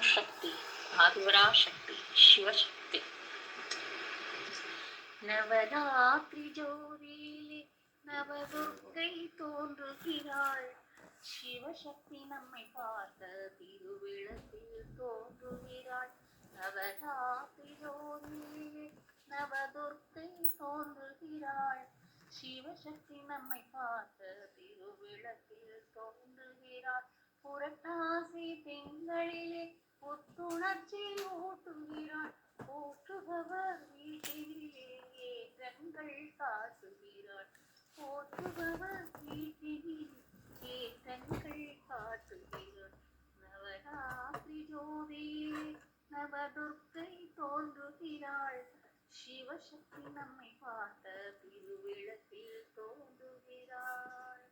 ஓம் சக்தி ஆதிவரா சக்தி சிவசக்தி. நவராத்திரி ஜோதியிலே நவதுர்க்கை தோன்றுகிறாள். சிவசக்தி நம்மை பார்த்த திருவிளக்கில் தோன்றுகிறாள். நவராத்திரி ஜோதியிலே நவதுர்க்கை தோன்றுகிறாள். சிவசக்தி நம்மை பார்த்த திருவிளக்கில் தோன்றுகிறாள். புரட்டாசி திங்களிலே புத்துணர்ச்சி ஊட்டுகிறாள். போற்றுபவர் வீட்டிலே ஏற்றங்கள் காட்டுகிறாள். போற்றுபவர் வீட்டிலே ஏற்றங்கள் காட்டுகிறாள். நவராத்திரி ஜோதியிலே நவதுர்க்கை தோன்றுகிறாள். சிவசக்தி நம்மை பார்த்த திருவிளக்கில் தோன்றுகிறாள்.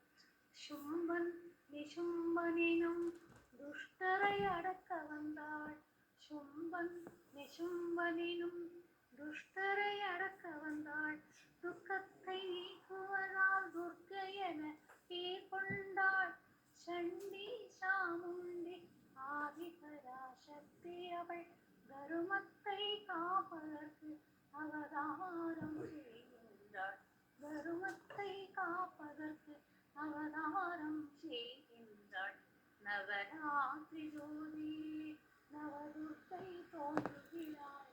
சும்பன் நிசும்பனினும் துஷ்டரை அடக்க வந்தாள். சும்பன் நிசும்பனினும் துஷ்டரை அடக்க வந்தாள். துக்கத்தை நீக்குவதால் துர்க்கை என பேர் கொண்டாள். சண்டி சாமுண்டி ஆதிபராசக்தி அவள் தருமத்தை காப்பதற்கு அவதாரம் செய்கின்றாள். தருமத்தை காப்பதற்கு அவதாரம் செய்கின்றாள். நவராத்திரி ஜோதியிலே நவதுர்க்கை தோன்றுகிறாள்.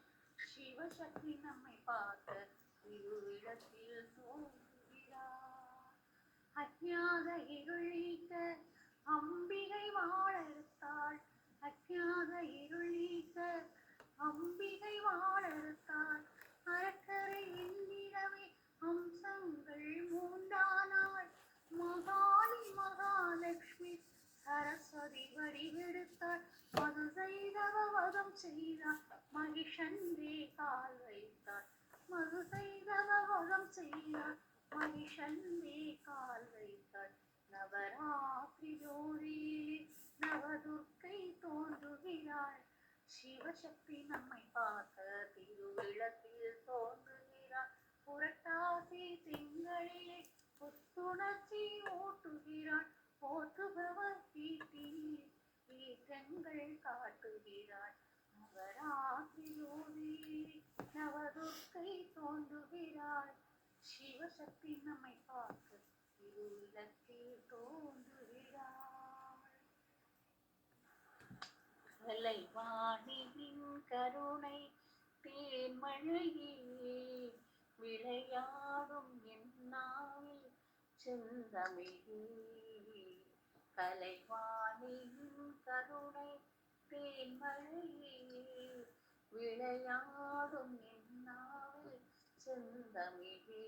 சிவசக்தி நம்மை பார்த்த திருவிளக்கில் தோன்றுகிறாள். அஞ்ஞாத இருள் நீக்க அம்பிகை வாழறுத்தாள். அஞ்ஞாத இருள் நீக்க அம்பிகை வாழறுத்தாள். அறக்கரை எண்ணிடவே அம்சங்கள் மூன்றானாள். மகாளி மகாலட்சுமி சரஸ்வதி வடிவெடுத்தாள். மது செய்தவ வதம் செய்தாள். மகிஷன்றே கால் வைத்தாள். மது செய்தவ வதம் செய்தாள். மகிஷன்றே கால் வைத்தாள். நவராத்திரி ஜோதியிலே நவதுர்க்கை தோன்றுகிறாள். சிவசக்தி நம்மை பார்த்த திருவிளக்கில் தோன்றுகிறாள். புரட்டாசி திங்களிலே புத்துணர்ச்சி ஊட்டுகிறாள். போற்றுபவர் வீட்டில் ஏற்றங்கள் காட்டுகிறாள். நவராத்திரி ஜோதியிலே நவதுர்க்கை தோன்றுகிறாள். சிவசக்தி நம்மை பார்க்க திருவிளக்கில் தோன்றுகிறாள். கலைவாணியின் கருணை தேன்மழையே விளையாடும் என்னாவில் செந்தமிழே. கலைவாணியின் கருணை தேன்மழையே விளையாடும் என்னாவில் செந்தமிழே.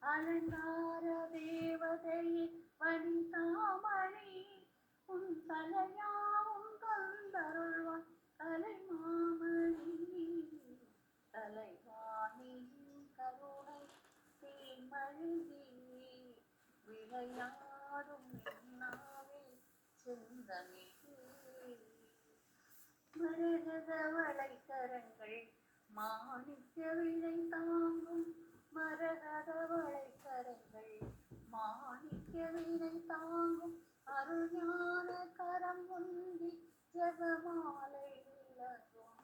அலங்கார தேவதையே வனிதாமணி உன் தலையாவும் தந்தருள்வான் கலைமாமணி. கலைவாணியின் கருணை தேன்மழையே விளையாடும் என்னாவில் செந்தமிழே. மரகத வளைக்கரங்கள் மாணிக்க விலை தாங்கும். மரகத வளைக்கரங்கள் மாணிக்க விலை தாங்கும். அருஞான கரம் ஒன்றி ஜெபமாலை விளங்கும்.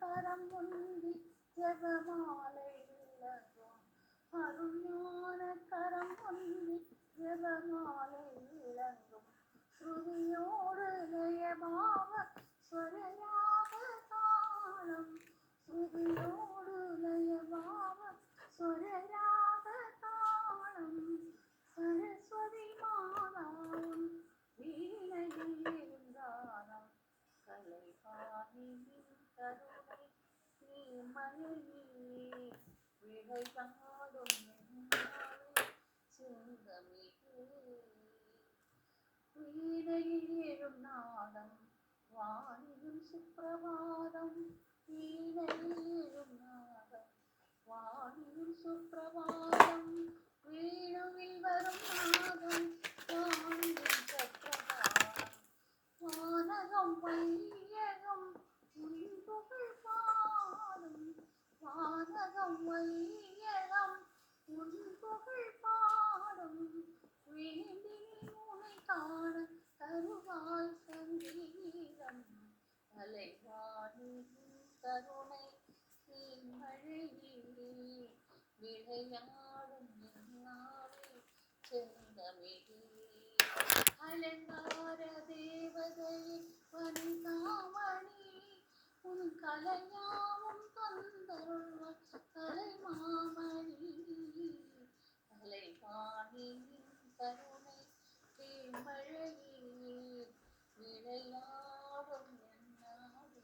கரம் ஒன்றி ஜெபமாலை விளங்கும். அருஞான கரம் ஒன்றி ஜெபமாலை விளங்கும். ஸ்ருதியோடு லயபாவ ஸ்வரயாக தாளம். ஸ்ருதியோடு லயபாவ ஸ்வரயாக தாளம். சரஸ்வதி மாதாவும் வீணையில் இருந்தாராம். கலைவாணியின் கருணை தீமழையே விளையாடும் என்னாவில் செந்தமிழே. வீணையில் எழும் நாதம் வாணியும் சுப்பிரபாதம். வீணையில் எழும் நாதம் வாணியும் சுப்பிரபாதம். வீணுவில் வரும் நாதம் வாணியும் சுப்பிரபாதம். வானகம் வையகம் உன் புகழ் பாடும். வானகம் வையகம் காலம் உன் புகழ் பாடும் வேண்டினேன் உனை காண தருவாய் சங்கீதம் அலைவானின் கருணை மழையிலே விளையாடும் என்னாலே செந்தமிழே அலங்கார தேவதையே வனிதாமணி உன் கலையாவும் தந்தருள்வாய் கலைமாமணி அலைவானின் கருணை தேன்மழையிலே விளையாடும் என்னாலே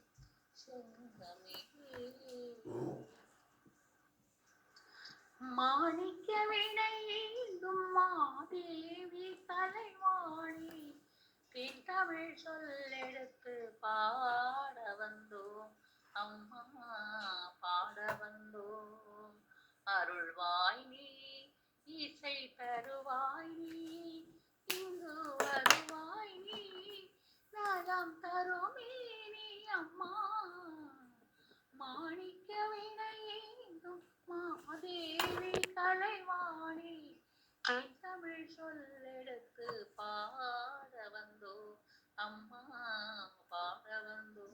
செந்தமிழே மாணிக்க வினையேந்தும் மாதேவி கலைவாணி தென்தமிழ் சொல்லெடுத்து பாட வந்தோம் அம்மா பாட வந்தோம் அருள்வாய் நீ இசை தருவாய் நீ இங்கு வருவாய் நீ நலம் தருமே நீ அம்மா மாணிக்க வினையேந்தும் மாதேவி கலைவாணி தமிழ் சொல்லெடுத்து பாட வந்தோ அம்மா பாட வந்தோ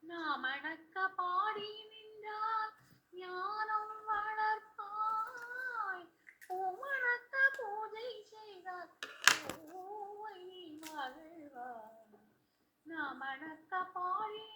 நாமணக்க பாடி நின்றால் ஞானம் வளர்ப்பாய் பூமணக்க பூஜை செய்தால் பூவை மகிழ்வாய் நாமணக்க பாடி